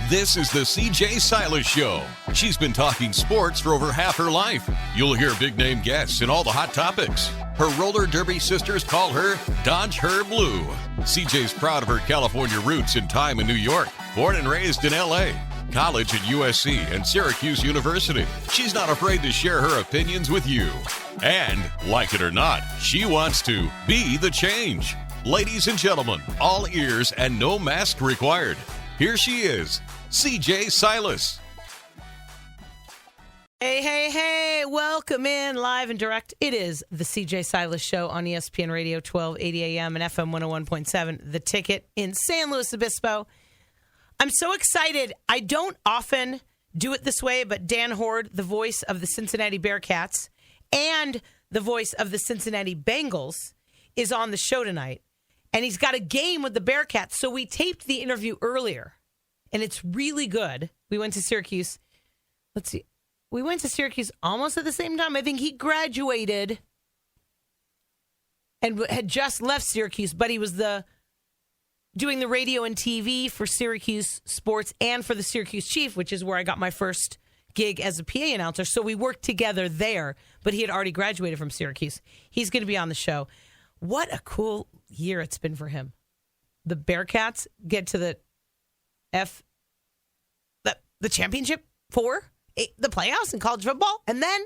This is the CJ Silas Show. She's been talking sports for over half her life. You'll hear big-name guests and all the hot topics. Her roller derby sisters call her Dodge Her Blue. CJ's proud of her California roots and time in New York. Born and raised in L.A., college at USC and Syracuse University. She's not afraid to share her opinions with you. And, like it or not, she wants to be the change. Ladies and gentlemen, all ears and no mask required. Here she is, CJ Silas. Hey, hey, hey, welcome in live and direct. It is the CJ Silas Show on ESPN Radio, 1280 AM and FM 101.7, The Ticket in San Luis Obispo. I'm so excited. I don't often do it this way, but Dan Hoard, the voice of the Cincinnati Bearcats and the voice of the Cincinnati Bengals, is on the show tonight. And he's got a game with the Bearcats, so we taped the interview earlier, and it's really good. We went to Syracuse. Let's see. We went to Syracuse almost at the same time. I think he graduated and had just left Syracuse, but he was doing the radio and TV for Syracuse Sports and for the Syracuse Chief, which is where I got my first gig as a PA announcer. So we worked together there, but he had already graduated from Syracuse. He's going to be on the show. What a cool year it's been for him. The Bearcats get to the championship 4, the playoffs in college football, and then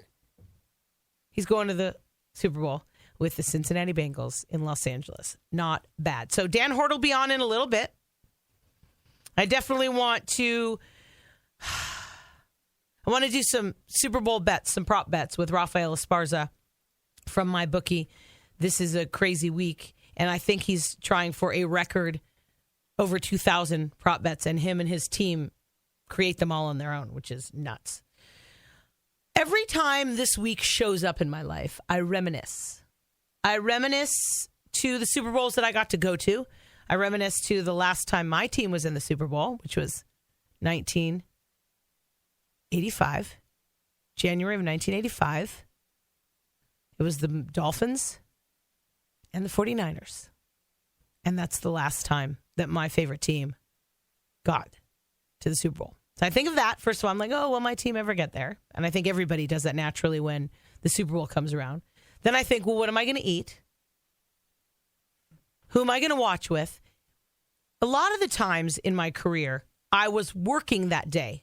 he's going to the Super Bowl with the Cincinnati Bengals in Los Angeles. Not bad. So Dan Hoard will be on in a little bit. I definitely want to do some Super Bowl bets, some prop bets with Rafael Esparza from MyBookie. This is a crazy week, and I think he's trying for a record over 2,000 prop bets, and him and his team create them all on their own, which is nuts. Every time this week shows up in my life, I reminisce. I reminisce to the Super Bowls that I got to go to. I reminisce to the last time my team was in the Super Bowl, which was 1985, January of 1985. It was the Dolphins and the 49ers. And that's the last time that my favorite team got to the Super Bowl. So I think of that. First of all, I'm like, oh, will my team ever get there? And I think everybody does that naturally when the Super Bowl comes around. Then I think, well, what am I going to eat? Who am I going to watch with? A lot of the times in my career, I was working that day.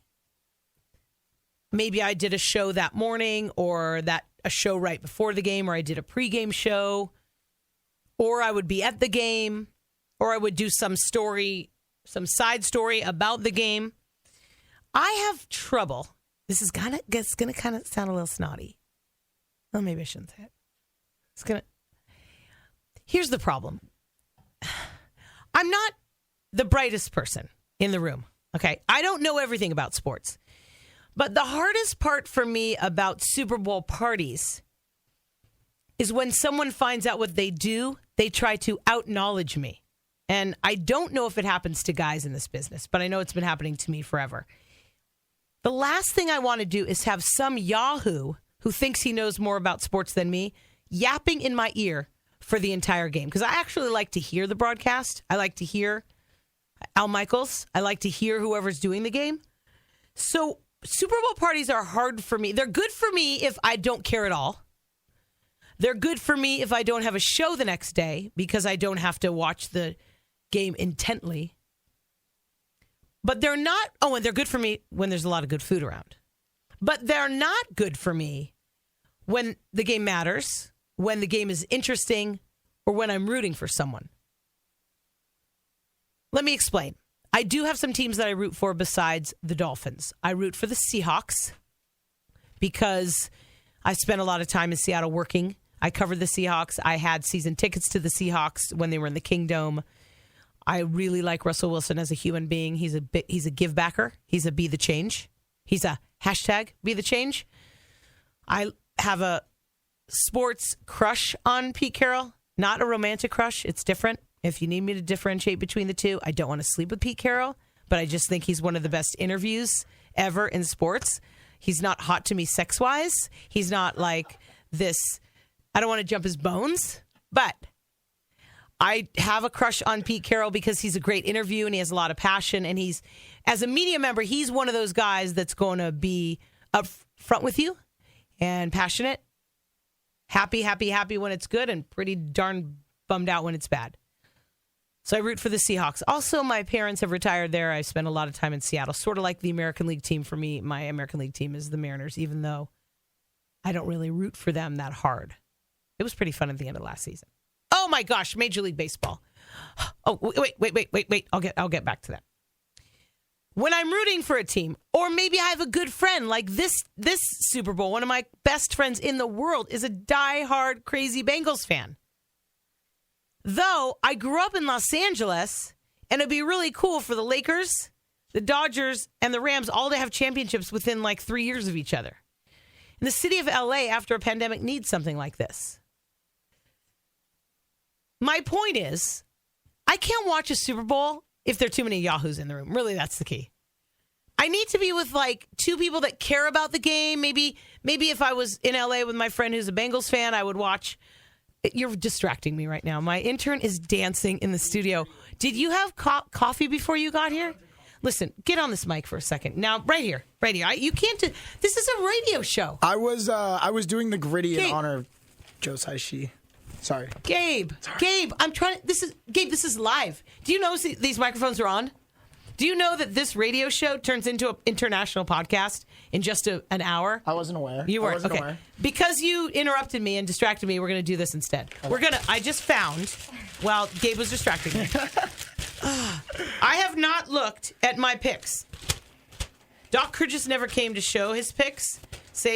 Maybe I did a show that morning or a show right before the game, or I did a pregame show, or I would be at the game, or I would do some side story about the game. I have trouble. This is going to kind of sound a little snotty. Well, maybe I shouldn't say it. Here's the problem. I'm not the brightest person in the room. Okay. I don't know everything about sports. But the hardest part for me about Super Bowl parties is when someone finds out what they do, they try to out-knowledge me. And I don't know if it happens to guys in this business, but I know it's been happening to me forever. The last thing I want to do is have some yahoo who thinks he knows more about sports than me yapping in my ear for the entire game. Because I actually like to hear the broadcast. I like to hear Al Michaels. I like to hear whoever's doing the game. So Super Bowl parties are hard for me. They're good for me if I don't care at all. They're good for me if I don't have a show the next day because I don't have to watch the game intently. But they're not, and they're good for me when there's a lot of good food around. But they're not good for me when the game matters, when the game is interesting, or when I'm rooting for someone. Let me explain. I do have some teams that I root for besides the Dolphins. I root for the Seahawks because I spent a lot of time in Seattle working. I covered the Seahawks. I had season tickets to the Seahawks when they were in the Kingdome. I really like Russell Wilson as a human being. He's a give backer. He's a be the change. He's a hashtag be the change. I have a sports crush on Pete Carroll, not a romantic crush. It's different. If you need me to differentiate between the two, I don't want to sleep with Pete Carroll, but I just think he's one of the best interviews ever in sports. He's not hot to me sex-wise. He's not like this, I don't want to jump his bones, but I have a crush on Pete Carroll because he's a great interview and he has a lot of passion. And he's, as a media member, he's one of those guys that's going to be up front with you and passionate, happy when it's good, and pretty darn bummed out when it's bad. So I root for the Seahawks. Also, my parents have retired there. I spent a lot of time in Seattle, sort of like the American League team for me. My American League team is the Mariners, even though I don't really root for them that hard. It was pretty fun at the end of last season. Oh my gosh, Major League Baseball. Oh, wait. I'll get back to that. When I'm rooting for a team, or maybe I have a good friend like this Super Bowl, one of my best friends in the world is a diehard crazy Bengals fan. Though I grew up in Los Angeles, and it'd be really cool for the Lakers, the Dodgers, and the Rams all to have championships within like 3 years of each other. And the city of LA, after a pandemic, needs something like this. My point is, I can't watch a Super Bowl if there are too many yahoos in the room. Really, that's the key. I need to be with like two people that care about the game. Maybe if I was in LA with my friend who's a Bengals fan, I would watch. You're distracting me right now. My intern is dancing in the studio. Did you have coffee before you got here? Listen, get on this mic for a second. Now, right here. You can't do. This is a radio show. I was doing the gritty in honor of Josai Shi. Sorry. Gabe, I'm trying to, this is live. Do you know these microphones are on? Do you know that this radio show turns into an international podcast in just an hour? I wasn't aware. You weren't? Okay. Aware. Because you interrupted me and distracted me, we're going to do this instead. Okay. I just found, while Gabe was distracting me, I have not looked at my picks. Doc Crudges never came to say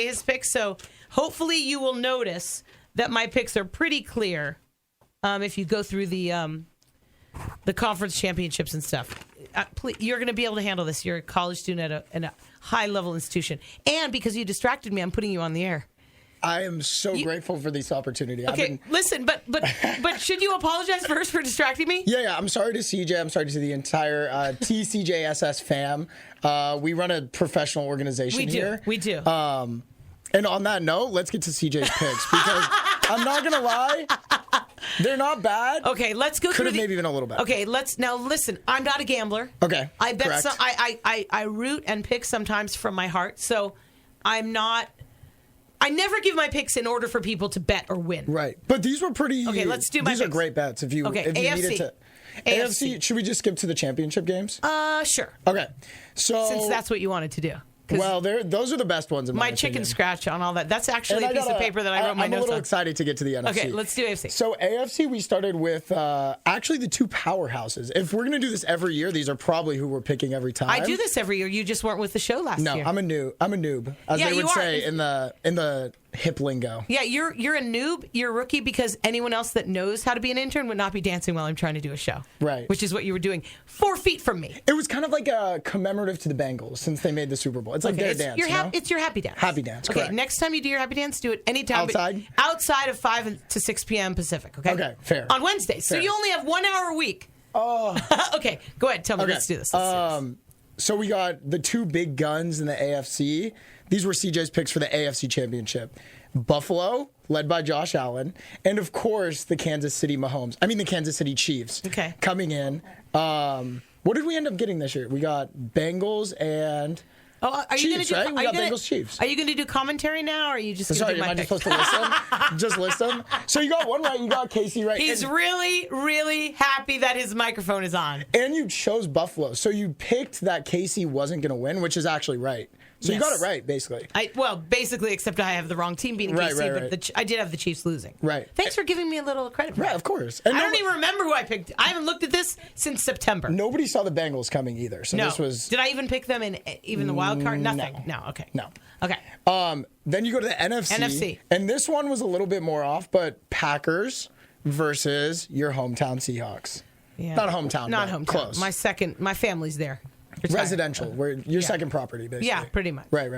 his picks, so hopefully you will notice that my picks are pretty clear if you go through the conference championships and stuff. Please, you're going to be able to handle this. You're a college student at a high-level institution. And because you distracted me, I'm putting you on the air. I am so grateful for this opportunity. Okay, listen, but should you apologize first for distracting me? Yeah. I'm sorry to CJ. I'm sorry to the entire TCJSS fam. We run a professional organization here. We do. And on that note, let's get to CJ's picks because I'm not going to lie. They're not bad. Okay, let's go through. Could have maybe been a little better. Okay, now listen. I'm not a gambler. Okay, I bet correct. I root and pick sometimes from my heart. So I'm not. I never give my picks in order for people to bet or win. Right, but these were pretty. Okay, let's do my These picks. are great bets. If you AFC. needed to. AFC. Should we just skip to the championship games? Sure. Okay, so since that's what you wanted to do. Well, those are the best ones in my opinion. Chicken scratch on all that. That's actually a piece of paper that I wrote my notes on. I'm a little excited to get to the NFC. Okay, let's do AFC. So AFC, we started with actually the two powerhouses. If we're going to do this every year, these are probably who we're picking every time. I do this every year. You just weren't with the show last year. No, I'm a noob, as they would say in the hip lingo. Yeah, you're a noob. You're a rookie because anyone else that knows how to be an intern would not be dancing while I'm trying to do a show. Right. Which is what you were doing 4 feet from me. It was kind of like a commemorative to the Bengals since they made the Super Bowl. It's like their dance. It's your happy dance. Happy dance, okay, correct. next time you do your happy dance, do it anytime. Outside of 5 to 6 p.m. Pacific, okay? Okay, fair. On Wednesdays. So you only have 1 hour a week. Oh. Okay, go ahead. Tell me. Okay. Let's do this. So we got the two big guns in the AFC. These were CJ's picks for the AFC Championship. Buffalo, led by Josh Allen, and of course the Kansas City Chiefs. Okay. Coming in. What did we end up getting this year? We got Bengals and are you Chiefs, right? We got Bengals Chiefs. Are you going to do commentary now, or are you just going to do my am I just supposed to listen? Just list them? So you got one right. You got Casey right. He's really, really happy that his microphone is on. And you chose Buffalo. So you picked that Casey wasn't going to win, which is actually right. So you got it right, basically. Basically, except I have the wrong team beating KC, but I did have the Chiefs losing. Right. Thanks for giving me a little credit for that. Right, of course. And I don't even remember who I picked. I haven't looked at this since September. Nobody saw the Bengals coming either. So this was. Did I even pick them in even the wild card? Nothing. No. Okay. No. Okay. Then you go to the NFC. And this one was a little bit more off, but Packers versus your hometown Seahawks. Yeah. Not hometown. Not hometown. Close. My family's there. Residential, where your second property, basically. Yeah, pretty much. Right.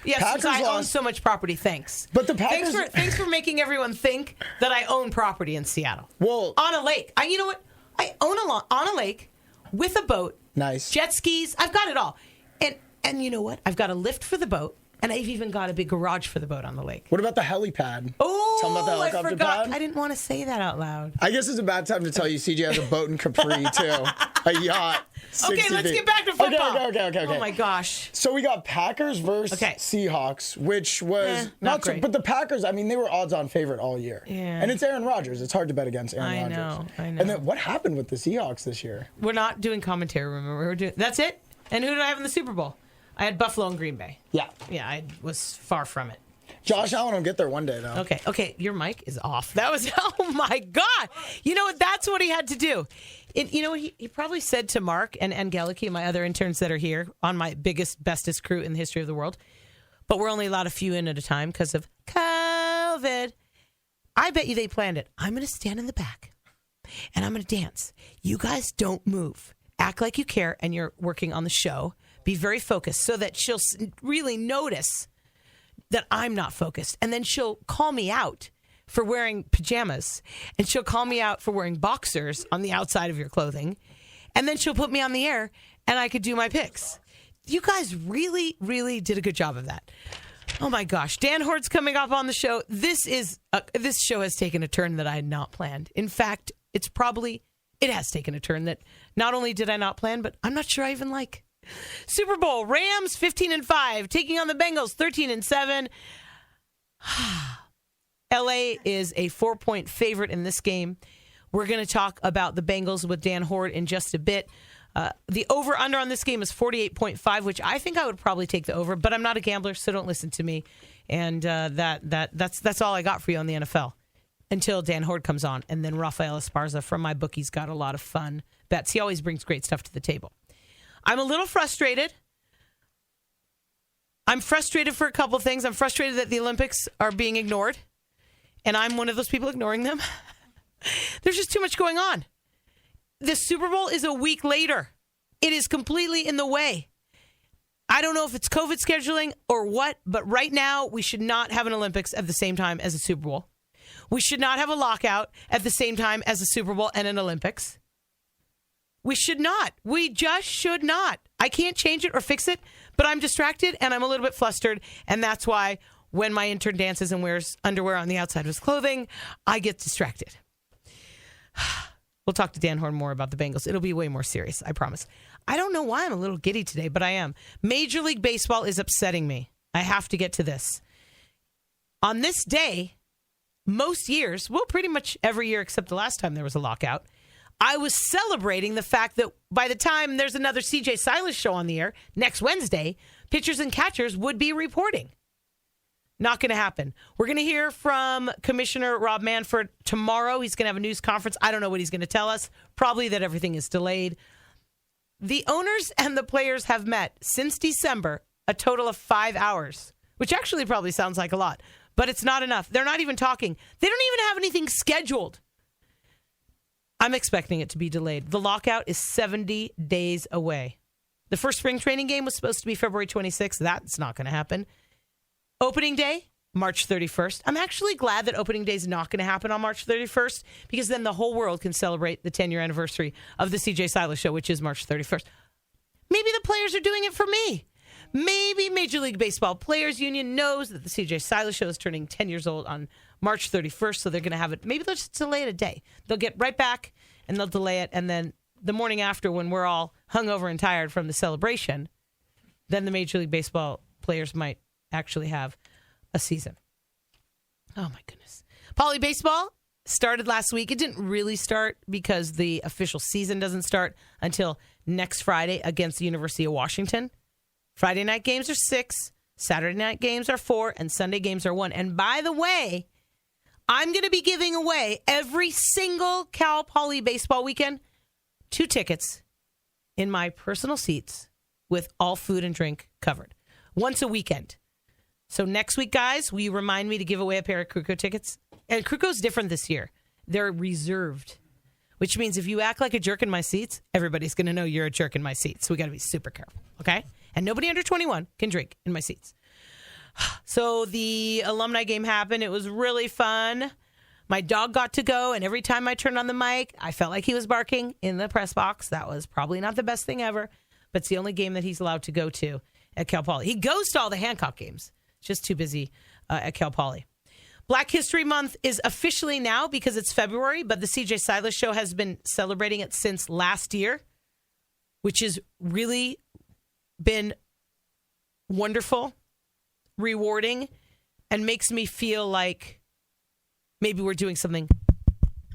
Yeah, since I own so much property, thanks. But the Packers... Thanks for making everyone think that I own property in Seattle. Well... On a lake. You know what? I own on a lake with a boat. Nice. Jet skis. I've got it all. And you know what? I've got a lift for the boat, and I've even got a big garage for the boat on the lake. What about the helipad? Oh, Tell them about the I helicopter forgot. pad. I didn't want to say that out loud. I guess it's a bad time to tell you CJ has a boat in Capri, too. A yacht. Okay, let's get back to football. Okay. Oh, my gosh. So we got Packers versus Seahawks, which was not so, great. but the Packers, I mean, they were odds-on favorite all year. Yeah. And it's Aaron Rodgers. It's hard to bet against Aaron Rodgers. I know. And then what happened with the Seahawks this year? We're not doing commentary, remember? That's it? And who did I have in the Super Bowl? I had Buffalo and Green Bay. Yeah. Yeah, I was far from it. Josh Allen will get there one day, though. Okay, your mic is off. That was, oh my God. You know what? That's what he had to do. You know what? He probably said to Mark and Angelique, my other interns that are here on my biggest, bestest crew in the history of the world, but we're only allowed a few in at a time because of COVID. I bet you they planned it. I'm going to stand in the back and I'm going to dance. You guys don't move. Act like you care and you're working on the show. Be very focused so that she'll really notice that I'm not focused. And then she'll call me out for wearing pajamas. And she'll call me out for wearing boxers on the outside of your clothing. And then she'll put me on the air and I could do my picks. You guys really, really did a good job of that. Oh my gosh. Dan Hoard's coming up on the show. This show has taken a turn that I had not planned. In fact, it has taken a turn that not only did I not plan, but I'm not sure I even like. Super Bowl, Rams 15-5, taking on the Bengals 13-7. LA is a 4-point favorite in this game. We're going to talk about the Bengals with Dan Hoard in just a bit. The over-under on this game is 48.5, which I think I would probably take the over, but I'm not a gambler, so don't listen to me. And that's all I got for you on the NFL until Dan Hoard comes on. And then Rafael Esparza from my bookie's got a lot of fun bets. He always brings great stuff to the table. I'm a little frustrated. I'm frustrated for a couple things. I'm frustrated that the Olympics are being ignored, and I'm one of those people ignoring them. There's just too much going on. The Super Bowl is a week later. It is completely in the way. I don't know if it's COVID scheduling or what, but right now we should not have an Olympics at the same time as a Super Bowl. We should not have a lockout at the same time as a Super Bowl and an Olympics. We should not. We just should not. I can't change it or fix it, but I'm distracted and I'm a little bit flustered. And that's why when my intern dances and wears underwear on the outside of his clothing, I get distracted. We'll talk to Dan Hoard more about the Bengals. It'll be way more serious, I promise. I don't know why I'm a little giddy today, but I am. Major League Baseball is upsetting me. I have to get to this. On this day, most years, well, pretty much every year except the last time there was a lockout, I was celebrating the fact that by the time there's another CJ Silas show on the air next Wednesday, pitchers and catchers would be reporting. Not going to happen. We're going to hear from Commissioner Rob Manfred tomorrow. He's going to have a news conference. I don't know what he's going to tell us. Probably that everything is delayed. The owners and the players have met since December a total of 5 hours, which actually probably sounds like a lot, but it's not enough. They're not even talking. They don't even have anything scheduled. I'm expecting it to be delayed. The lockout is 70 days away. The first spring training game was supposed to be February 26th. That's not going to happen. Opening day, March 31st. I'm actually glad that opening day is not going to happen on March 31st because then the whole world can celebrate the 10-year anniversary of the CJ Silas show, which is March 31st. Maybe the players are doing it for me. Maybe Major League Baseball Players Union knows that the CJ Silas show is turning 10 years old on March 31st, so they're going to have it. Maybe they'll just delay it a day. They'll get right back, and they'll delay it, and then the morning after when we're all hungover and tired from the celebration, then the Major League Baseball players might actually have a season. Oh, my goodness. Poly Baseball started last week. It didn't really start because the official season doesn't start until next Friday against the University of Washington. Friday night games are 6, Saturday night games are 4, and Sunday games are 1. And by the way, I'm going to be giving away every single Cal Poly baseball weekend 2 tickets in my personal seats with all food and drink covered once a weekend. So next week, guys, will you remind me to give away a pair of Kruko tickets? And Kruko's different this year. They're reserved, which means if you act like a jerk in my seats, everybody's going to know you're a jerk in my seats. So we got to be super careful, okay? And nobody under 21 can drink in my seats. So the alumni game happened. It was really fun. My dog got to go, and every time I turned on the mic, I felt like he was barking in the press box. That was probably not the best thing ever, but it's the only game that he's allowed to go to at Cal Poly. He goes to all the Hancock games. Just too busy at Cal Poly. Black History Month is officially now because it's February, but the CJ Silas Show has been celebrating it since last year, which has really been wonderful, rewarding, and makes me feel like maybe we're doing something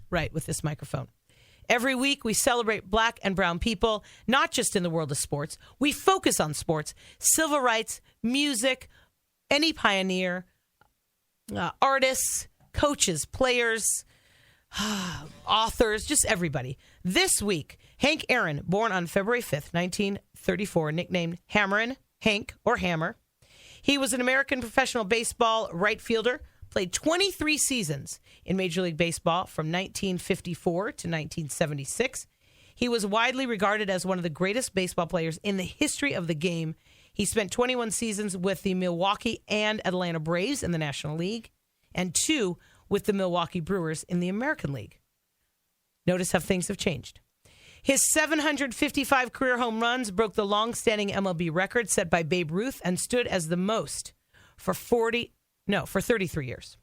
right with this microphone. Every week, we celebrate Black and brown people, not just in the world of sports. We focus on sports, civil rights, music, any pioneer, artists, coaches, players, authors, just everybody. This week, Hank Aaron, born on February 5th, 1934, nicknamed Hammerin', Hank, or Hammer. He was an American professional baseball right fielder, played 23 seasons in Major League Baseball from 1954 to 1976. He was widely regarded as one of the greatest baseball players in the history of the game. He spent 21 seasons with the Milwaukee and Atlanta Braves in the National League and 2 with the Milwaukee Brewers in the American League. Notice how things have changed. His 755 career home runs broke the long-standing MLB record set by Babe Ruth and stood as the most for 33 years.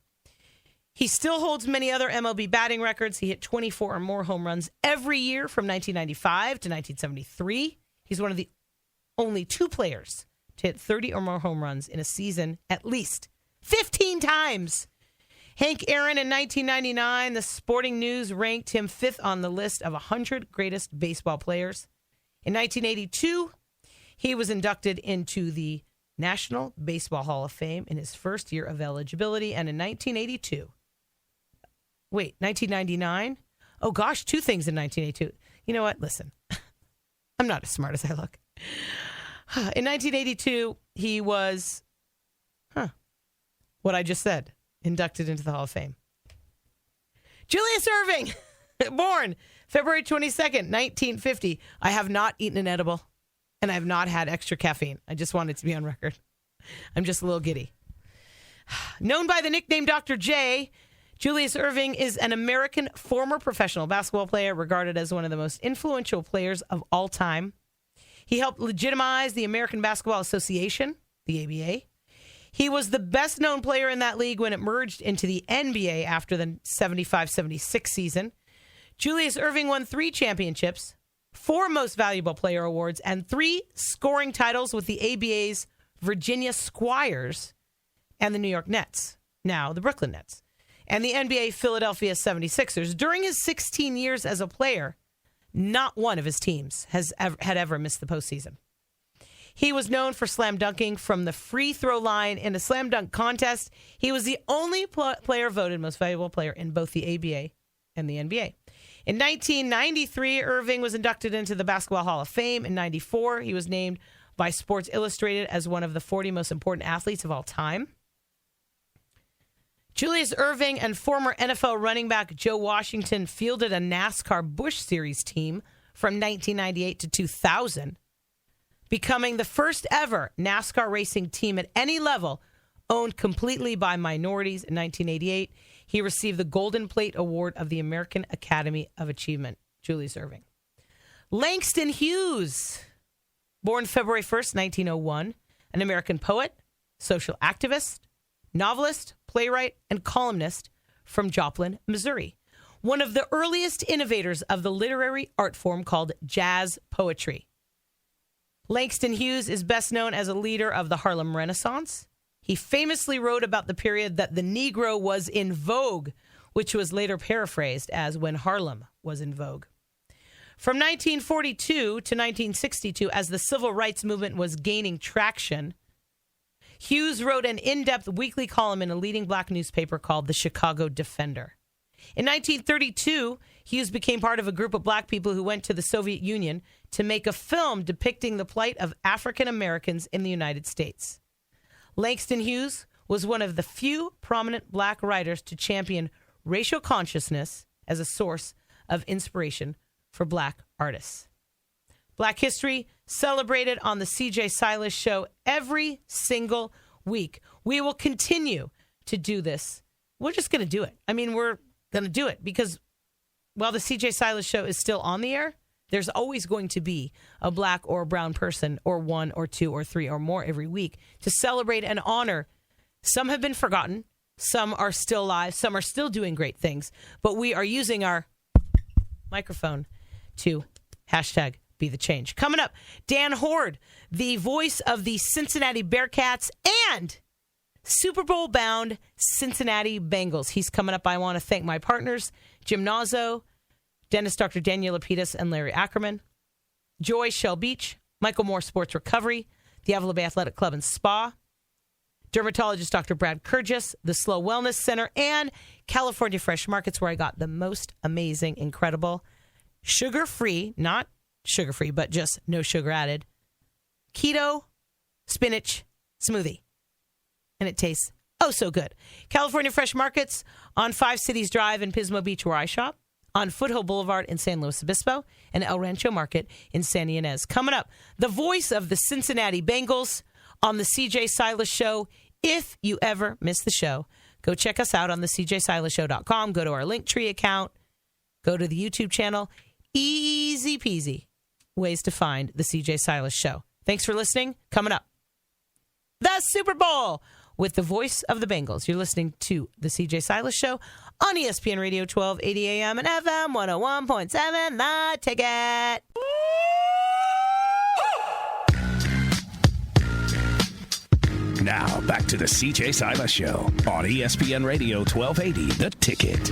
He still holds many other MLB batting records. He hit 24 or more home runs every year from 1995 to 1973. He's one of the only 2 players to hit 30 or more home runs in a season at least 15 times. Hank Aaron in 1999, the Sporting News ranked him 5th on the list of 100 greatest baseball players. In 1982, he was inducted into the National Baseball Hall of Fame in his first year of eligibility. And in 1999? Oh gosh, 2 things in 1982. You know what? Listen, I'm not as smart as I look. In 1982, he was, what I just said, inducted into the Hall of Fame. Julius Erving, born February 22nd, 1950. I have not eaten an edible, and I have not had extra caffeine. I just wanted to be on record. I'm just a little giddy. Known by the nickname Dr. J, Julius Erving is an American former professional basketball player regarded as one of the most influential players of all time. He helped legitimize the American Basketball Association, the ABA. He was the best-known player in that league when it merged into the NBA after the 75-76 season. Julius Erving won 3 championships, 4 Most Valuable Player awards, and 3 scoring titles with the ABA's Virginia Squires and the New York Nets, now the Brooklyn Nets, and the NBA Philadelphia 76ers. During his 16 years as a player, not one of his teams had ever missed the postseason. He was known for slam dunking from the free throw line in a slam dunk contest. He was the only player voted most valuable player in both the ABA and the NBA. In 1993, Erving was inducted into the Basketball Hall of Fame. In 94, he was named by Sports Illustrated as one of the 40 most important athletes of all time. Julius Erving and former NFL running back Joe Washington fielded a NASCAR Busch Series team from 1998 to 2000. Becoming the first ever NASCAR racing team at any level owned completely by minorities in 1988. He received the Golden Plate Award of the American Academy of Achievement. Julius Erving. Langston Hughes, born February 1st, 1901, an American poet, social activist, novelist, playwright, and columnist from Joplin, Missouri. One of the earliest innovators of the literary art form called jazz poetry. Langston Hughes is best known as a leader of the Harlem Renaissance. He famously wrote about the period that the Negro was in vogue, which was later paraphrased as when Harlem was in vogue. From 1942 to 1962, as the civil rights movement was gaining traction, Hughes wrote an in-depth weekly column in a leading black newspaper called the Chicago Defender. In 1932, Hughes became part of a group of black people who went to the Soviet Union to make a film depicting the plight of African Americans in the United States. Langston Hughes was one of the few prominent black writers to champion racial consciousness as a source of inspiration for black artists. Black history celebrated on the CJ Silas Show every single week. We will continue to do this. We're just going to do it. I mean, we're going to do it because while the CJ Silas Show is still on the air, there's always going to be a black or a brown person or 1 or 2 or 3 or more every week to celebrate and honor. Some have been forgotten. Some are still live. Some are still doing great things. But we are using our microphone to hashtag be the change. Coming up, Dan Hoard, the voice of the Cincinnati Bearcats and Super Bowl bound Cincinnati Bengals. He's coming up. I want to thank my partners, Jim Nazzo, dentist Dr. Daniel Lapidus, and Larry Ackerman, Joy Shell Beach, Michael Moore Sports Recovery, the Avila Bay Athletic Club and Spa, dermatologist Dr. Brad Kurgis, the Slow Wellness Center, and California Fresh Markets, where I got the most amazing, incredible, sugar-free, not sugar-free, but just no sugar added, keto spinach smoothie. And it tastes oh so good. California Fresh Markets on 5 Cities Drive in Pismo Beach, where I shop, on Foothill Boulevard in San Luis Obispo, and El Rancho Market in San Ynez. Coming up, the voice of the Cincinnati Bengals on the CJ Silas Show. If you ever miss the show, go check us out on the cjsilasshow.com. Go to our Linktree account. Go to the YouTube channel. Easy peasy ways to find the CJ Silas Show. Thanks for listening. Coming up, the Super Bowl with the voice of the Bengals. You're listening to the CJ Silas Show on ESPN Radio 1280 AM and FM 101.7. The Ticket. Now, back to the CJ Silas Show on ESPN Radio 1280, The Ticket.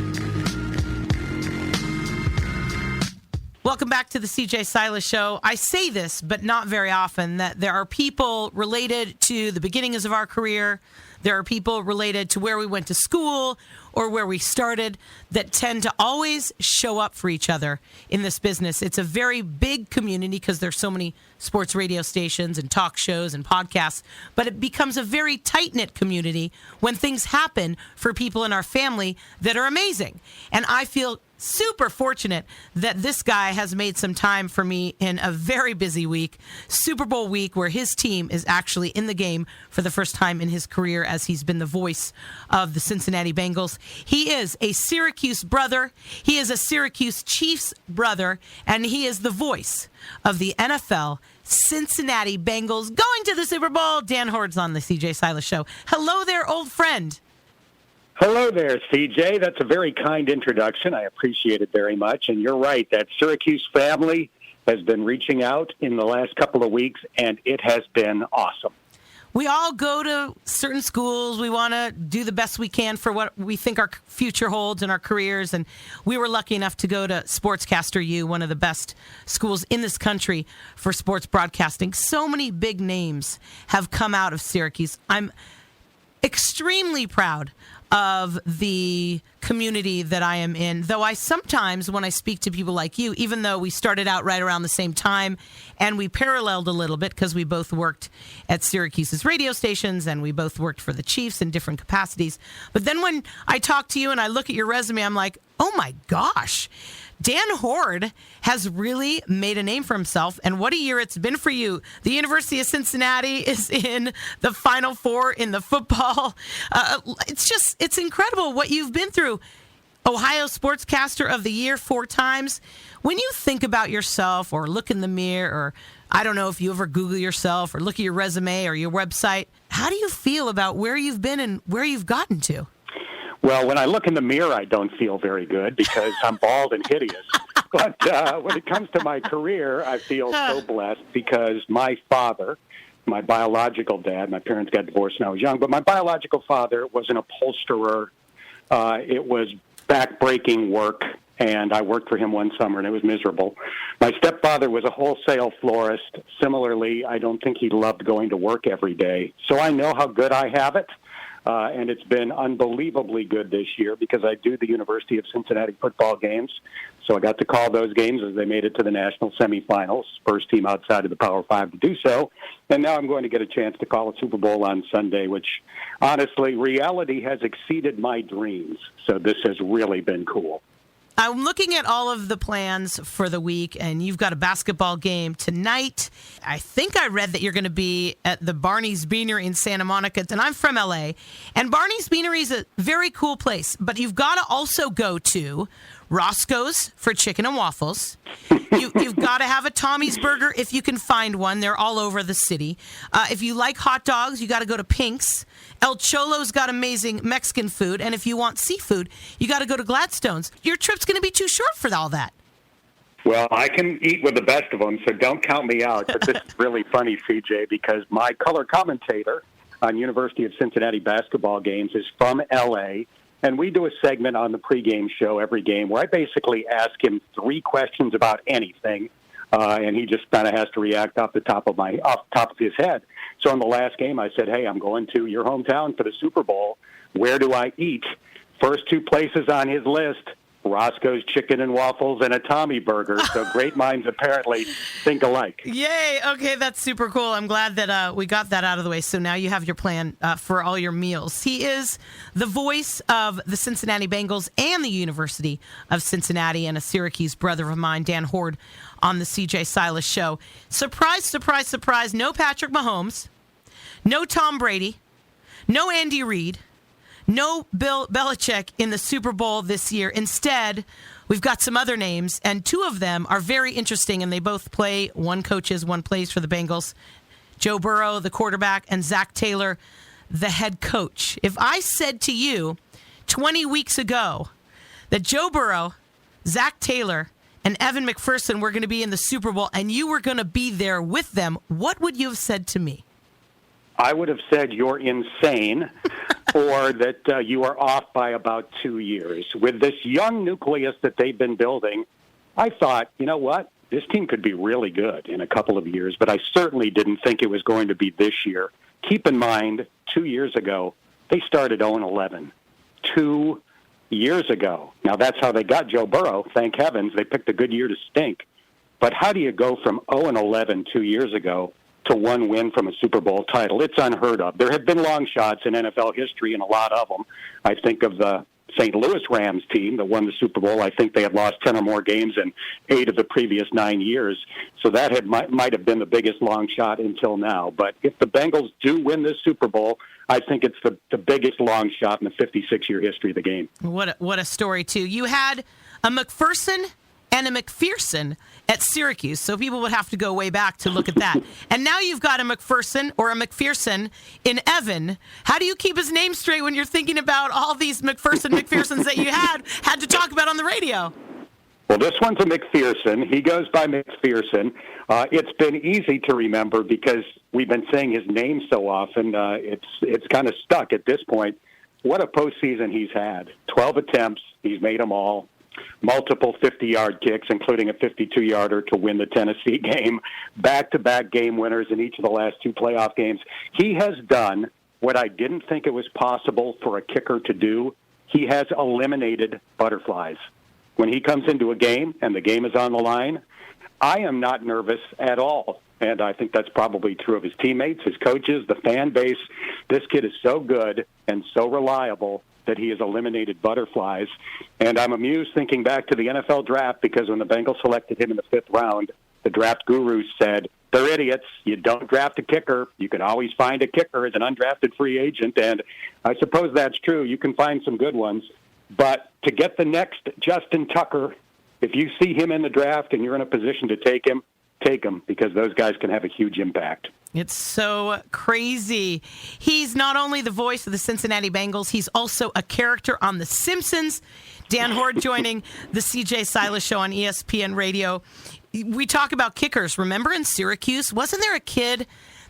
Welcome back to the CJ Silas Show. I say this, but not very often, that there are people related to the beginnings of our career. There are people related to where we went to school or where we started that tend to always show up for each other in this business. It's a very big community because there's so many sports radio stations and talk shows and podcasts, but it becomes a very tight-knit community when things happen for people in our family that are amazing. And I feel super fortunate that this guy has made some time for me in a very busy week, Super Bowl week, where his team is actually in the game for the first time in his career as he's been the voice of the Cincinnati Bengals. He is a Syracuse brother. He is a Syracuse Chiefs brother, and he is the voice of the NFL Cincinnati Bengals going to the Super Bowl. Dan Hoard's on the CJ Silas Show. Hello there, old friend. Hello there, CJ. That's a very kind introduction. I appreciate it very much. And you're right, that Syracuse family has been reaching out in the last couple of weeks, and it has been awesome. We all go to certain schools. We want to do the best we can for what we think our future holds in our careers. And we were lucky enough to go to Sportscaster U, one of the best schools in this country for sports broadcasting. So many big names have come out of Syracuse. I'm extremely proud of the community that I am in, though I sometimes, when I speak to people like you, even though we started out right around the same time and we paralleled a little bit because we both worked at Syracuse's radio stations and we both worked for the Chiefs in different capacities. But then when I talk to you and I look at your resume, I'm like, oh my gosh, Dan Hoard has really made a name for himself, and what a year it's been for you. The University of Cincinnati is in the Final Four in the football. It's incredible what you've been through. Ohio Sportscaster of the Year 4 times. When you think about yourself or look in the mirror, or I don't know if you ever Google yourself or look at your resume or your website, how do you feel about where you've been and where you've gotten to? Well, when I look in the mirror, I don't feel very good because I'm bald and hideous. But when it comes to my career, I feel so blessed because my father, my biological dad, my parents got divorced when I was young, but my biological father was an upholsterer. It was back-breaking work, and I worked for him one summer, and it was miserable. My stepfather was a wholesale florist. Similarly, I don't think he loved going to work every day. So I know how good I have it. And it's been unbelievably good this year because I do the University of Cincinnati football games. So I got to call those games as they made it to the national semifinals, first team outside of the Power Five to do so. And now I'm going to get a chance to call a Super Bowl on Sunday, which honestly, reality has exceeded my dreams. So this has really been cool. I'm looking at all of the plans for the week, and you've got a basketball game tonight. I think I read that you're going to be at the Barney's Beanery in Santa Monica, and I'm from L.A., and Barney's Beanery is a very cool place, but you've got to also go to Roscoe's for chicken and waffles. You've got to have a Tommy's Burger if you can find one. They're all over the city. If you like hot dogs, you got to go to Pink's. El Cholo's got amazing Mexican food. And if you want seafood, you got to go to Gladstone's. Your trip's going to be too short for all that. Well, I can eat with the best of them, so don't count me out. But this is really funny, CJ, because my color commentator on University of Cincinnati basketball games is from L.A., and we do a segment on the pregame show every game where I basically ask him 3 questions about anything, and he just kind of has to react off the top of his head. So in the last game, I said, "Hey, I'm going to your hometown for the Super Bowl. Where do I eat?" First 2 places on his list: Roscoe's Chicken and Waffles and a Tommy Burger. So great minds apparently think alike. Yay. Okay, that's super cool. I'm glad that we got that out of the way. So now you have your plan for all your meals. He is the voice of the Cincinnati Bengals and the University of Cincinnati, and a Syracuse brother of mine, Dan Hoard, on the CJ Silas Show. Surprise, surprise, surprise. No Patrick Mahomes. No Tom Brady. No Andy Reid. No Bill Belichick in the Super Bowl this year. Instead, we've got some other names, and 2 of them are very interesting, and they both play. One coaches, one plays for the Bengals. Joe Burrow, the quarterback, and Zach Taylor, the head coach. If I said to you 20 weeks ago that Joe Burrow, Zach Taylor, and Evan McPherson were going to be in the Super Bowl, and you were going to be there with them, what would you have said to me? I would have said you're insane or that you are off by about 2 years. With this young nucleus that they've been building, I thought, you know what, this team could be really good in a couple of years, but I certainly didn't think it was going to be this year. Keep in mind, 2 years ago, they started 0-11. 2 years ago. Now, that's how they got Joe Burrow. Thank heavens. They picked a good year to stink. But how do you go from 0-11 2 years ago to 1 win from a Super Bowl title? It's unheard of. There have been long shots in NFL history, and a lot of them. I think of the St. Louis Rams team that won the Super Bowl. I think they had lost 10 or more games in 8 of the previous 9 years. So that might have been the biggest long shot until now. But if the Bengals do win this Super Bowl, I think it's the biggest long shot in the 56-year history of the game. What a story, too. You had a McPherson and a McPherson at Syracuse, so people would have to go way back to look at that. And now you've got a McPherson or a McPherson in Evan. How do you keep his name straight when you're thinking about all these McPhersons that you had to talk about on the radio? Well, this one's a McPherson. He goes by McPherson. It's been easy to remember because we've been saying his name so often. It's kind of stuck at this point. What a postseason he's had. 12 attempts. He's made them all. Multiple 50-yard kicks, including a 52-yarder to win the Tennessee game. Back-to-back game winners in each of the last 2 playoff games. He has done what I didn't think it was possible for a kicker to do. He has eliminated butterflies. When he comes into a game and the game is on the line, I am not nervous at all. And I think that's probably true of his teammates, his coaches, the fan base. This kid is so good and so reliable that he has eliminated butterflies. And I'm amused thinking back to the NFL draft because when the Bengals selected him in the 5th round, the draft gurus said, they're idiots. You don't draft a kicker. You can always find a kicker as an undrafted free agent. And I suppose that's true. You can find some good ones. But to get the next Justin Tucker, if you see him in the draft and you're in a position to take him because those guys can have a huge impact. It's so crazy. He's not only the voice of the Cincinnati Bengals, he's also a character on The Simpsons. Dan Hoard joining the CJ Silas Show on ESPN Radio. We talk about kickers. Remember in Syracuse, wasn't there a kid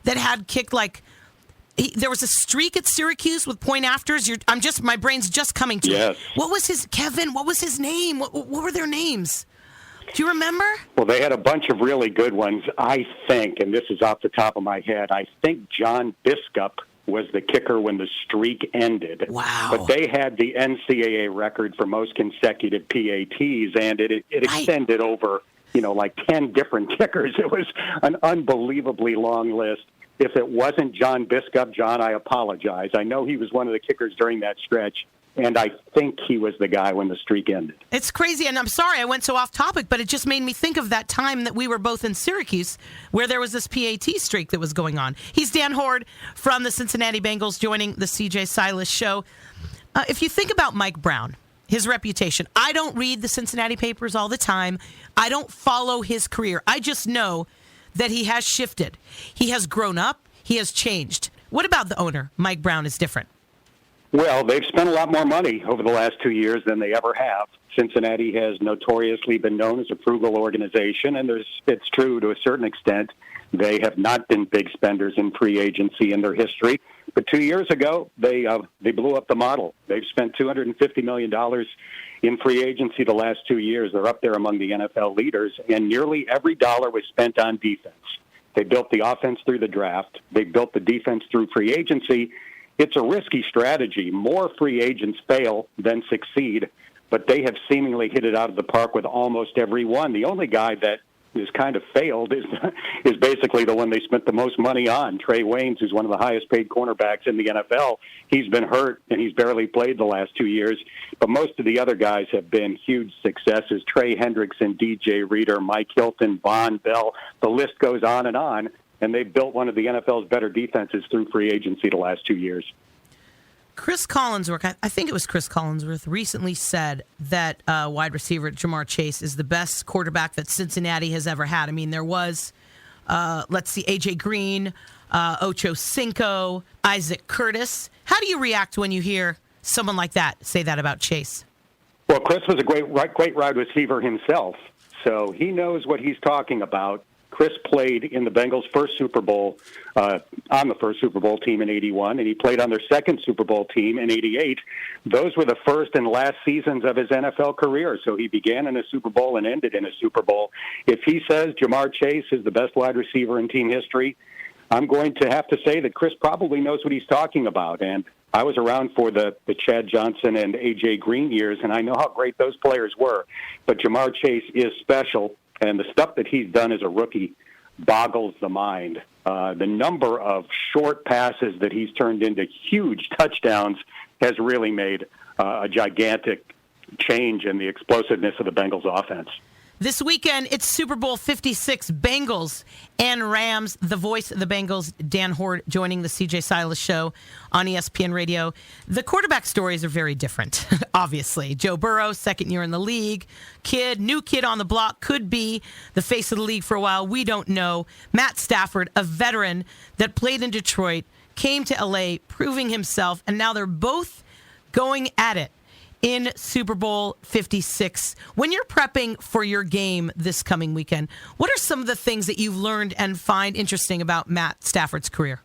that had kicked there was a streak at Syracuse with point afters? My brain's just coming to yes. it. What was his name? What were their names? Do you remember? Well, they had a bunch of really good ones, I think, and this is off the top of my head. I think John Biskup was the kicker when the streak ended. Wow. But they had the NCAA record for most consecutive PATs, and it extended over, 10 different kickers. It was an unbelievably long list. If it wasn't John Biskup, John, I apologize. I know he was one of the kickers during that stretch. And I think he was the guy when the streak ended. It's crazy, and I'm sorry I went so off topic, but it just made me think of that time that we were both in Syracuse where there was this PAT streak that was going on. He's Dan Hoard from the Cincinnati Bengals joining the CJ Silas Show. If you think about Mike Brown, his reputation. I don't read the Cincinnati papers all the time. I don't follow his career. I just know that he has shifted. He has grown up. He has changed. What about the owner? Mike Brown is different. Well, they've spent a lot more money over the last 2 years than they ever have. Cincinnati has notoriously been known as a frugal organization, and it's true to a certain extent. They have not been big spenders in free agency in their history. But 2 years ago, they blew up the model. They've spent $250 million in free agency the last 2 years. They're up there among the NFL leaders, and nearly every dollar was spent on defense. They built the offense through the draft. They built the defense through free agency. It's a risky strategy. More free agents fail than succeed, but they have seemingly hit it out of the park with almost every one. The only guy that has kind of failed is basically the one they spent the most money on, Trey Waynes, who's one of the highest-paid cornerbacks in the NFL. He's been hurt, and he's barely played the last 2 years. But most of the other guys have been huge successes. Trey Hendrickson, DJ Reader, Mike Hilton, Von Bell. The list goes on, and they've built one of the NFL's better defenses through free agency the last 2 years. Chris Collinsworth, I think it was Chris Collinsworth, recently said that wide receiver Jamar Chase is the best quarterback that Cincinnati has ever had. I mean, there was, A.J. Green, Ocho Cinco, Isaac Curtis. How do you react when you hear someone like that say that about Chase? Well, Chris was a great wide receiver himself, so he knows what he's talking about. Chris played in the Bengals' first Super Bowl, on the first Super Bowl team in 81, and he played on their second Super Bowl team in 88. Those were the first and last seasons of his NFL career, so he began in a Super Bowl and ended in a Super Bowl. If he says Jamar Chase is the best wide receiver in team history, I'm going to have to say that Chris probably knows what he's talking about. And I was around for the Chad Johnson and A.J. Green years, and I know how great those players were. But Jamar Chase is special. And the stuff that he's done as a rookie boggles the mind. The number of short passes that he's turned into huge touchdowns has really made a gigantic change in the explosiveness of the Bengals offense. This weekend, it's Super Bowl 56, Bengals and Rams. The voice of the Bengals, Dan Hoard, joining the CJ Silas Show on ESPN Radio. The quarterback stories are very different, obviously. Joe Burrow, second year in the league. New kid on the block, could be the face of the league for a while. We don't know. Matt Stafford, a veteran that played in Detroit, came to L.A., proving himself, and now they're both going at it in Super Bowl 56. When you're prepping for your game this coming weekend, what are some of the things that you've learned and find interesting about Matt Stafford's career?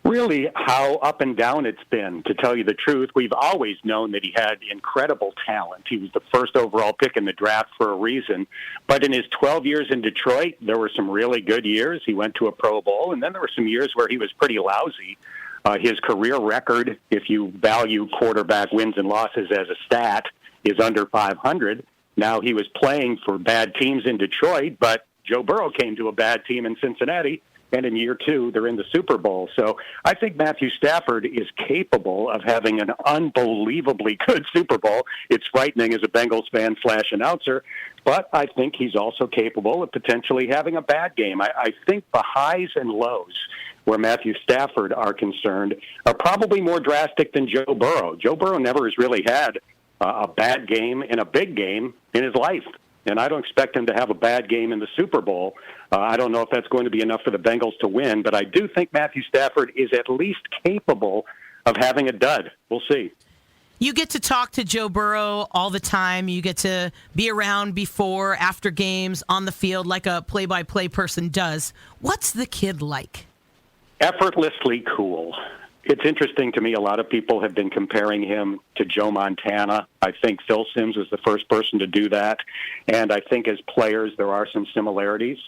Really how up and down it's been, to tell you the truth. We've always known that he had incredible talent. He was the first overall pick in the draft for a reason. But in his 12 years in Detroit, there were some really good years. He went to a Pro Bowl, and then there were some years where he was pretty lousy. His career record, if you value quarterback wins and losses as a stat, is under 500. Now, he was playing for bad teams in Detroit, but Joe Burrow came to a bad team in Cincinnati, and in year two, they're in the Super Bowl. So I think Matthew Stafford is capable of having an unbelievably good Super Bowl. It's frightening as a Bengals fan / announcer, but I think he's also capable of potentially having a bad game. I think the highs and lows where Matthew Stafford are concerned are probably more drastic than Joe Burrow. Joe Burrow never has really had a bad game in a big game in his life, and I don't expect him to have a bad game in the Super Bowl. I don't know if that's going to be enough for the Bengals to win, but I do think Matthew Stafford is at least capable of having a dud. We'll see. You get to talk to Joe Burrow all the time. You get to be around before, after games, on the field like a play-by-play person does. What's the kid like? Effortlessly cool. It's interesting to me. A lot of people have been comparing him to Joe Montana. I think Phil Simms was the first person to do that. And I think as players, there are some similarities.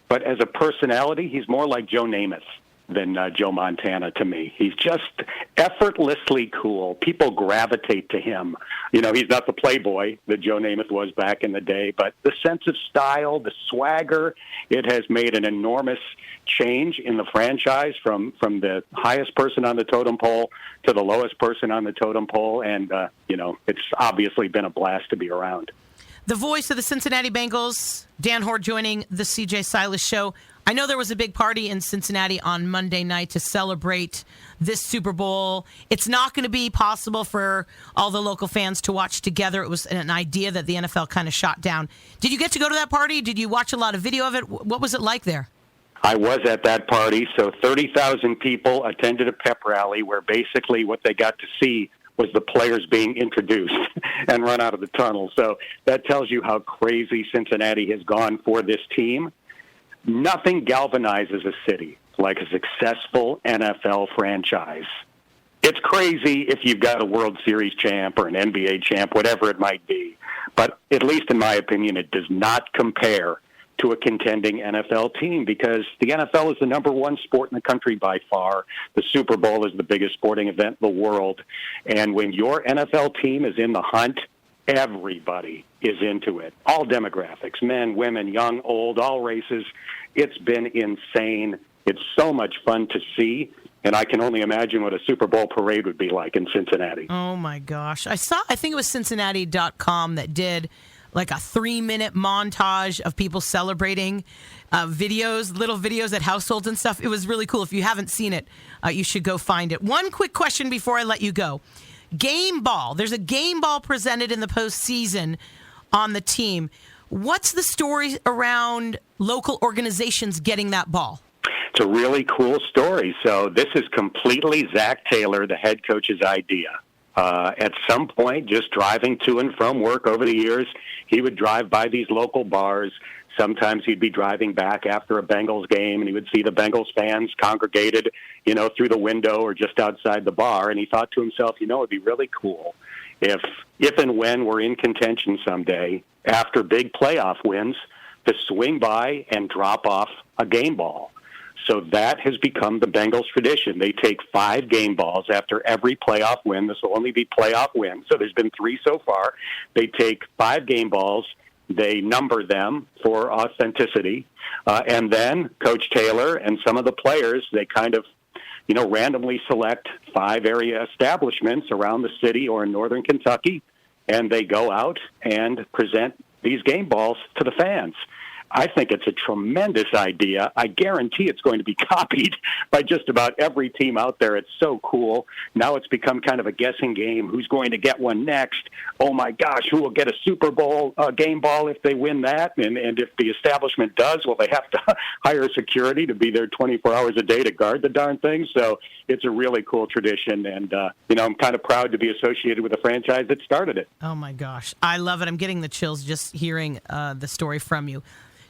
But as a personality, he's more like Joe Namath than Joe Montana to me. He's just effortlessly cool. People gravitate to him. You know, he's not the playboy that Joe Namath was back in the day, but the sense of style, the swagger, it has made an enormous change in the franchise from the highest person on the totem pole to the lowest person on the totem pole, and, it's obviously been a blast to be around. The voice of the Cincinnati Bengals, Dan Hoard, joining the CJ Silas Show. I know there was a big party in Cincinnati on Monday night to celebrate this Super Bowl. It's not going to be possible for all the local fans to watch together. It was an idea that the NFL kind of shot down. Did you get to go to that party? Did you watch a lot of video of it? What was it like there? I was at that party. So 30,000 people attended a pep rally where basically what they got to see was the players being introduced and run out of the tunnel. So that tells you how crazy Cincinnati has gone for this team. Nothing galvanizes a city like a successful NFL franchise. It's crazy if you've got a World Series champ or an NBA champ, whatever it might be. But at least in my opinion, it does not compare to a contending NFL team because the NFL is the number one sport in the country by far. The Super Bowl is the biggest sporting event in the world. And when your NFL team is in the hunt, everybody is into it. All demographics, men, women, young, old, all races. It's been insane. It's so much fun to see. And I can only imagine what a Super Bowl parade would be like in Cincinnati. Oh, my gosh. I think it was Cincinnati.com that did like a 3-minute montage of people celebrating little videos at households and stuff. It was really cool. If you haven't seen it, you should go find it. One quick question before I let you go. Game ball. There's a game ball presented in the postseason on the team. What's the story around local organizations getting that ball? It's a really cool story. So this is completely Zach Taylor, the head coach's idea. At some point, just driving to and from work over the years, he would drive by these local bars. Sometimes he'd be driving back after a Bengals game, and he would see the Bengals fans congregated, through the window or just outside the bar. And he thought to himself, it'd be really cool if and when we're in contention someday, after big playoff wins, to swing by and drop off a game ball. So that has become the Bengals tradition. They take 5 game balls after every playoff win. This will only be playoff wins. So there's been 3 so far. They take 5 game balls. They number them for authenticity. And then Coach Taylor and some of the players, they kind of, randomly select 5 area establishments around the city or in northern Kentucky, and they go out and present these game balls to the fans. I think it's a tremendous idea. I guarantee it's going to be copied by just about every team out there. It's so cool. Now it's become kind of a guessing game. Who's going to get one next? Oh, my gosh, who will get a Super Bowl game ball if they win that? And if the establishment does, will they have to hire security to be there 24 hours a day to guard the darn thing? So it's a really cool tradition. And, I'm kind of proud to be associated with a franchise that started it. Oh, my gosh. I love it. I'm getting the chills just hearing the story from you.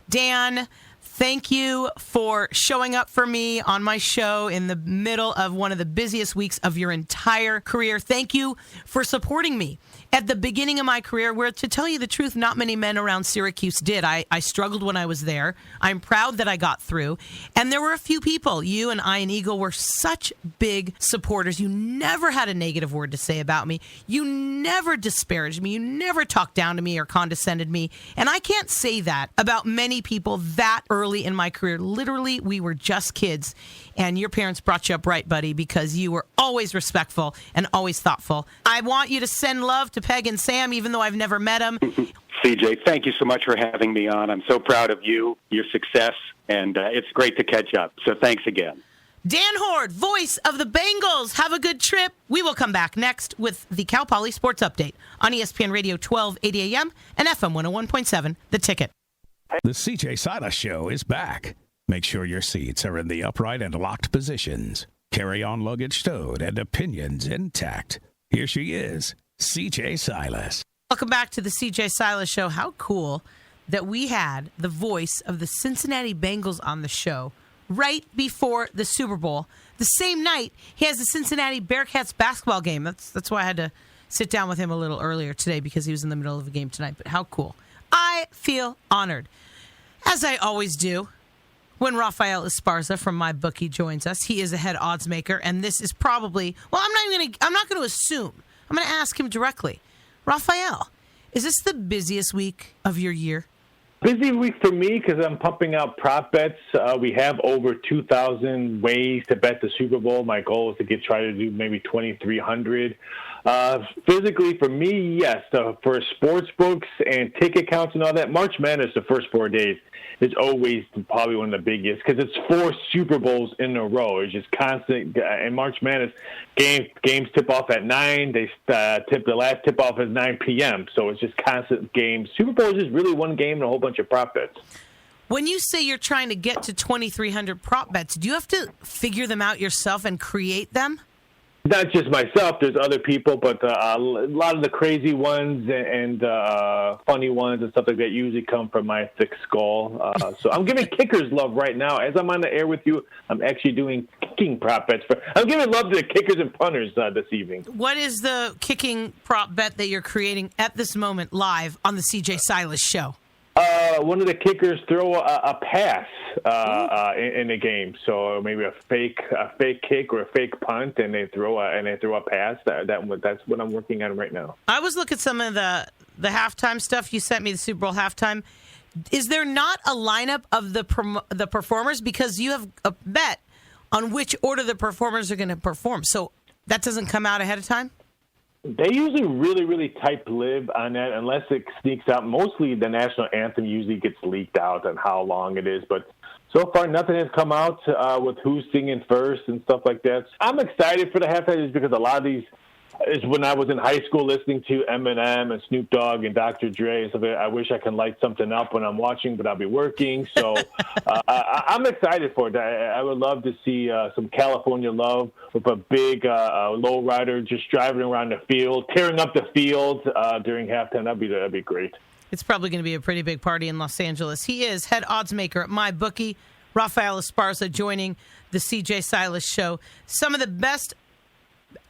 Dan, thank you for showing up for me on my show in the middle of one of the busiest weeks of your entire career. Thank you for supporting me at the beginning of my career, where, to tell you the truth, not many men around Syracuse did. I struggled when I was there. I'm proud that I got through. And there were a few people. You and Ian Eagle were such big supporters. You never had a negative word to say about me. You never disparaged me. You never talked down to me or condescended me. And I can't say that about many people that early in my career. Literally, we were just kids. And your parents brought you up right, buddy, because you were always respectful and always thoughtful. I want you to send love to Peg and Sam, even though I've never met them. CJ, thank you so much for having me on. I'm so proud of you, your success, and it's great to catch up. So thanks again. Dan Hoard, voice of the Bengals. Have a good trip. We will come back next with the Cal Poly Sports Update on ESPN Radio 1280 AM and FM 101.7, The Ticket. The CJ Silas Show is back. Make sure your seats are in the upright and locked positions. Carry-on luggage stowed and opinions intact. Here she is, CJ Silas. Welcome back to the CJ Silas Show. How cool that we had the voice of the Cincinnati Bengals on the show right before the Super Bowl. The same night, he has the Cincinnati Bearcats basketball game. That's why I had to sit down with him a little earlier today, because he was in the middle of a game tonight. But how cool. I feel honored, as I always do, when Rafael Esparza from MyBookie joins us. He is a head odds maker, and this is probably, I'm not going to assume. I'm going to ask him directly. Rafael, is this the busiest week of your year? Busy week for me because I'm pumping out prop bets. We have over 2,000 ways to bet the Super Bowl. My goal is to try to do maybe 2,300. Physically, for me, yes. For sports books and ticket counts and all that, March Madness, the first 4 days, is always probably one of the biggest because it's 4 Super Bowls in a row. It's just constant. And March Madness, games tip off at 9. The last tip off is 9 p.m. So it's just constant games. Super Bowl is just really one game and a whole bunch of prop bets. When you say you're trying to get to 2,300 prop bets, do you have to figure them out yourself and create them? Not just myself. There's other people, but a lot of the crazy ones and funny ones and stuff like that usually come from my thick skull. So I'm giving kickers love right now. As I'm on the air with you, I'm actually doing kicking prop bets. I'm giving love to the kickers and punters this evening. What is the kicking prop bet that you're creating at this moment live on the CJ Silas Show? One of the kickers throw a pass in the game, so maybe a fake kick or a fake punt, and they throw a pass. That's what I'm working on right now. I was looking at some of the halftime stuff you sent me, the Super Bowl halftime. Is there not a lineup of the performers because you have a bet on which order the performers are going to perform? So that doesn't come out ahead of time. They usually really, really tight-lipped on that unless it sneaks out. Mostly the national anthem usually gets leaked out on how long it is. But so far, nothing has come out with who's singing first and stuff like that. I'm excited for the halftime just because a lot of these is when I was in high school listening to Eminem and Snoop Dogg and Dr. Dre and stuff. I wish I could light something up when I'm watching, but I'll be working. So I'm excited for it. I would love to see some California love with a big lowrider just driving around the field, tearing up the field during halftime. That'd be great. It's probably going to be a pretty big party in Los Angeles. He is head odds maker at MyBookie, Rafael Esparza, joining the CJ Silas Show. Some of the best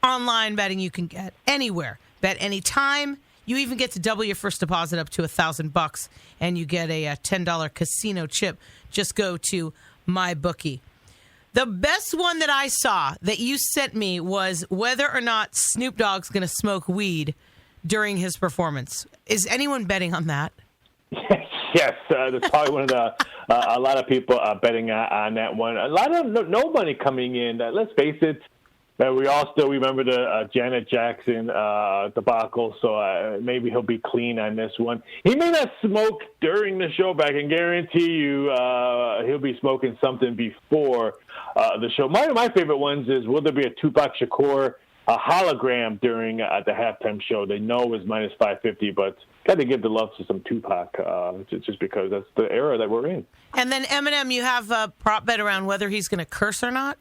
online betting you can get anywhere. Bet anytime. You even get to double your first deposit up to $1,000, and you get a $10 casino chip. Just go to MyBookie. The best one that I saw that you sent me was whether or not Snoop Dogg's going to smoke weed during his performance. Is anyone betting on that? Yes, that's probably one of the a lot of people betting on that one. A lot of no money coming in. Let's face it. We all still remember the Janet Jackson debacle, so maybe he'll be clean on this one. He may not smoke during the show, but I can guarantee you he'll be smoking something before the show. One of my favorite ones is, will there be a Tupac Shakur hologram during the halftime show? They know it was minus 550, but got to give the love to some Tupac just because that's the era that we're in. And then Eminem, you have a prop bet around whether he's going to curse or not?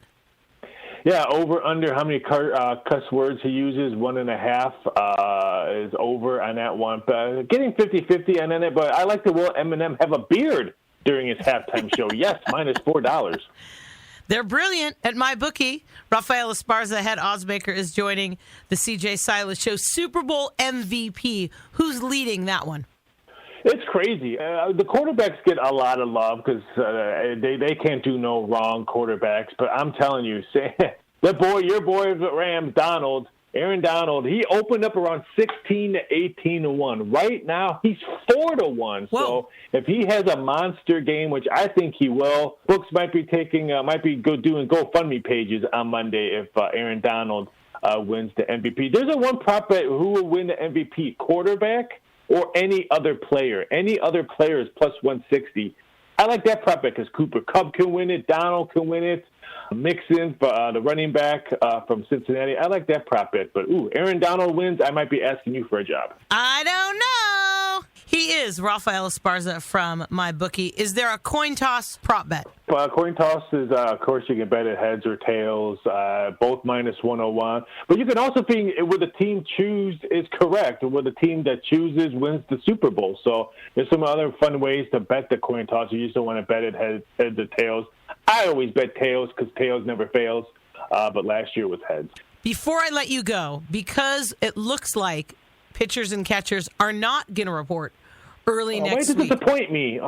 Yeah, over under how many cuss words he uses, 1.5 is over on that one. Getting 50-50 on it, but I like to will Eminem have a beard during his halftime show. Yes, minus $4. They're brilliant at MyBookie. Rafael Esparza, head oddsmaker, is joining the CJ Silas Show. Super Bowl MVP. Who's leading that one? It's crazy. The quarterbacks get a lot of love because they can't do no wrong, quarterbacks. But I'm telling you, your boy Rams, Aaron Donald, he opened up around 16 to 18-1. Right now, he's 4-1. Whoa. So if he has a monster game, which I think he will, books might be doing GoFundMe pages on Monday if Aaron Donald wins the MVP. There's a one prop bet who will win the MVP, quarterback or any other player. Any other player is plus 160. I like that prop bet because Cooper Kupp can win it, Donald can win it, Mixon, the running back from Cincinnati. I like that prop bet. But, Aaron Donald wins, I might be asking you for a job. I don't know. He is Rafael Esparza from MyBookie. Is there a coin toss prop bet? Coin toss is, of course, you can bet it heads or tails, both minus 101. But you can also think where the team choose is correct, where the team that chooses wins the Super Bowl. So there's some other fun ways to bet the coin toss. You just don't want to bet it heads or tails. I always bet tails because tails never fails, but last year was heads. Before I let you go, because it looks like pitchers and catchers are not going to report early next week. Why does it disappoint me?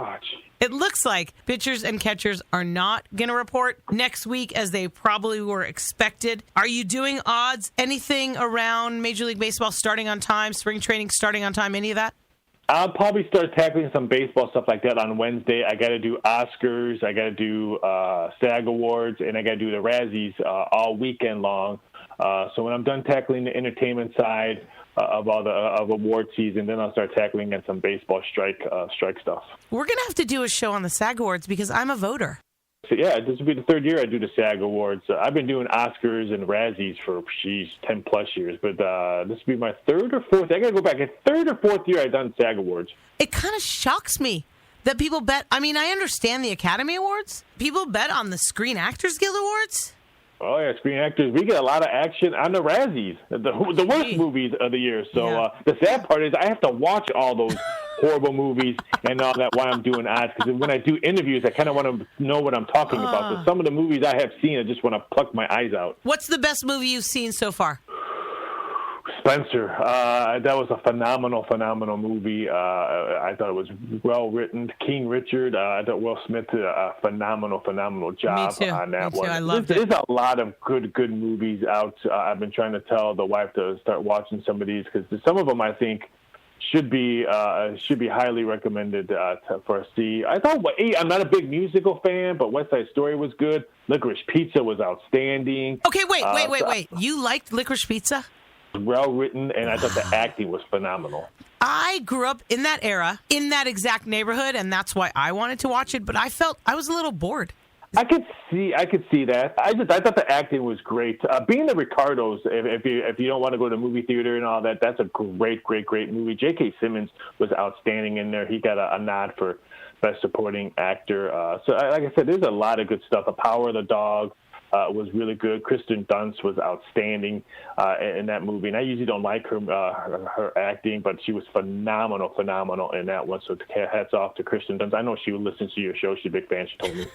It looks like pitchers and catchers are not going to report next week as they probably were expected. Are you doing odds? Anything around Major League Baseball starting on time, spring training starting on time, any of that? I'll probably start tackling some baseball stuff like that on Wednesday. I got to do Oscars, I got to do SAG Awards, and I got to do the Razzies all weekend long. So when I'm done tackling the entertainment side of award season, then I'll start tackling at some baseball strike stuff. We're going to have to do a show on the SAG Awards because I'm a voter. So, yeah, this will be the third year I do the SAG Awards. I've been doing Oscars and Razzies for, 10-plus years. But this will be my third or fourth. I got to go back. Third or fourth year I've done SAG Awards. It kind of shocks me that people bet. I mean, I understand the Academy Awards. People bet on the Screen Actors Guild Awards. Oh, yeah, Screen Actors. We get a lot of action on the Razzies, the worst movies of the year. So the sad part is I have to watch all those horrible movies and all that while I'm doing ads. Because when I do interviews, I kind of want to know what I'm talking about. So some of the movies I have seen, I just want to pluck my eyes out. What's the best movie you've seen so far? Spencer. That was a phenomenal movie. I thought it was well written. King Richard. I thought Will Smith did a phenomenal job on that one. I loved it. There's a lot of good movies out. I've been trying to tell the wife to start watching some of these because some of them I think should be highly recommended for us to see. I thought I'm not a big musical fan, but West Side Story was good. Licorice Pizza was outstanding. Okay, wait. You liked Licorice Pizza? Well written, and I thought the acting was phenomenal. I grew up in that era, in that exact neighborhood, and that's why I wanted to watch it, but I felt I was a little bored. I could see that. I thought the acting was great. Being the Ricardos, if you don't want to go to movie theater and all that, that's a great movie. J.K. Simmons was outstanding in there. He got a nod for Best Supporting Actor. So, like I said, there's a lot of good stuff. The Power of the Dog was really good. Kristen Dunst was outstanding in that movie. And I usually don't like her acting, but she was phenomenal in that one. So hats off to Kristen Dunst. I know she listens to your show. She's a big fan, she told me.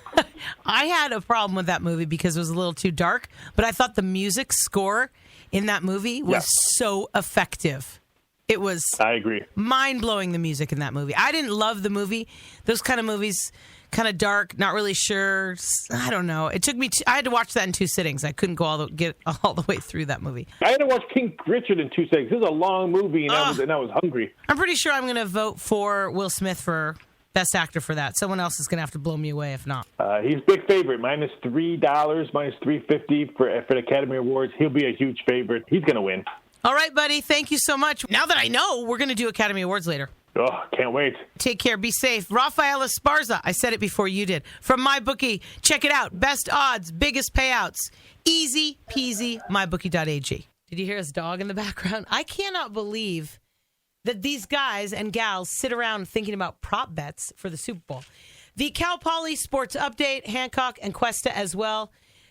I had a problem with that movie because it was a little too dark, but I thought the music score in that movie was so effective. It was I agree. Mind-blowing, the music in that movie. I didn't love the movie. Those kind of movies, kind of dark, not really sure. I don't know. It took me. I had to watch that in 2 sittings. I couldn't get all the way through that movie. I had to watch King Richard in 2 sittings. This is a long movie, and I was hungry. I'm pretty sure I'm going to vote for Will Smith for Best Actor for that. Someone else is going to have to blow me away if not. He's a big favorite. -$3, -$3.50 for the Academy Awards. He'll be a huge favorite. He's going to win. All right, buddy. Thank you so much. Now that I know, we're going to do Academy Awards later. Oh, can't wait. Take care. Be safe. Rafael Esparza. I said it before you did. From MyBookie. Check it out. Best odds, biggest payouts. Easy peasy. MyBookie.ag. Did you hear his dog in the background? I cannot believe that these guys and gals sit around thinking about prop bets for the Super Bowl. The Cal Poly Sports Update, Hancock and Cuesta as well.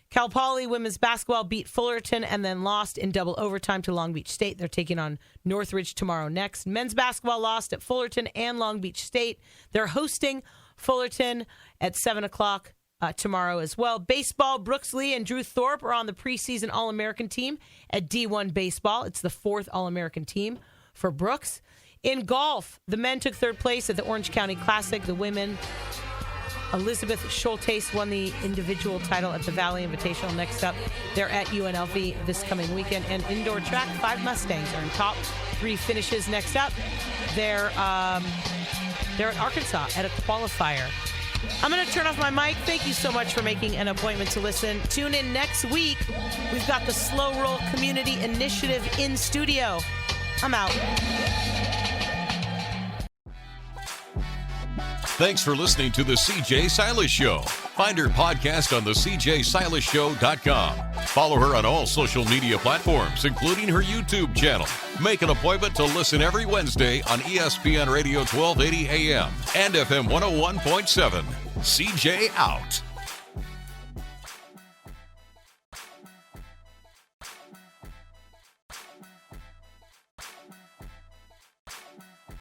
Cal Poly women's basketball beat Fullerton and then lost in double overtime to Long Beach State. They're taking on Northridge tomorrow next. Men's basketball lost at Fullerton and Long Beach State. They're hosting Fullerton at 7 o'clock tomorrow as well. Baseball, Brooks Lee and Drew Thorpe are on the preseason All-American team at D1 Baseball. It's the 4th All-American team for Brooks. In golf, the men took 3rd place at the Orange County Classic. The women, Elizabeth Schultes won the individual title at the Valley Invitational. Next up, they're at UNLV this coming weekend. And indoor track, 5 Mustangs are in top 3 finishes. Next up, they're at Arkansas at a qualifier. I'm going to turn off my mic. Thank you so much for making an appointment to listen. Tune in next week. We've got the Slow Roll Community Initiative in studio. I'm out. Thanks for listening to The CJ Silas Show. Find her podcast on thecjsilasshow.com. Follow her on all social media platforms, including her YouTube channel. Make an appointment to listen every Wednesday on ESPN Radio 1280 AM and FM 101.7. CJ out.